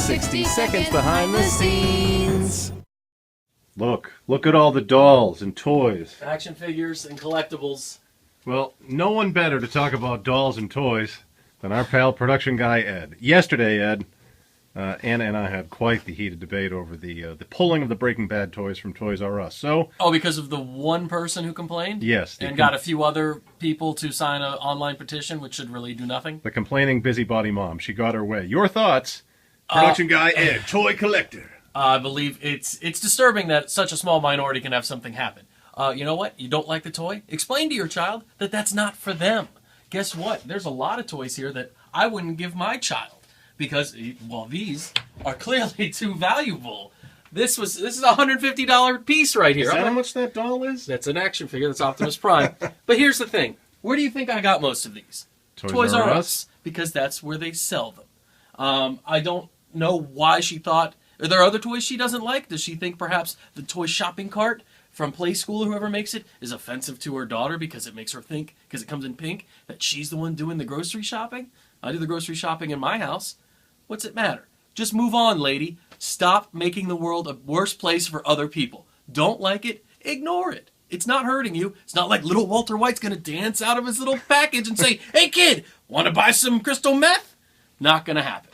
60 seconds behind the scenes. Look at all the dolls and toys. Action figures and collectibles. Well, no one better to talk about dolls and toys than our pal production guy Ed. Yesterday, Ed, Anna and I had quite the heated debate over the pulling of the Breaking Bad toys from Toys R Us. So, because of the one person who complained? yes. And got a few other people to sign an online petition, which should really do nothing? The complaining busybody mom. She got her way. Your thoughts, production guy Ed, toy collector. I believe it's disturbing that such a small minority can have something happen. You know what? You don't like the toy? Explain to your child that that's not for them. Guess what? There's a lot of toys here that I wouldn't give my child because, well, these are clearly too valuable. This is a $150 piece right here. Is that how much that doll is? That's an action figure. That's Optimus Prime. But here's the thing. Where do you think I got most of these? Toys R Us? Because that's where they sell them. I don't know why she thought... Are there other toys she doesn't like? Does she think perhaps the toy shopping cart from Play School, whoever makes it, is offensive to her daughter because it makes her think, because it comes in pink, that she's the one doing the grocery shopping? I do the grocery shopping in my house. What's it matter? Just move on, lady. Stop making the world a worse place for other people. Don't like it? Ignore it. It's not hurting you. It's not like little Walter White's going to dance out of his little package and say, "Hey, kid, want to buy some crystal meth?" Not going to happen.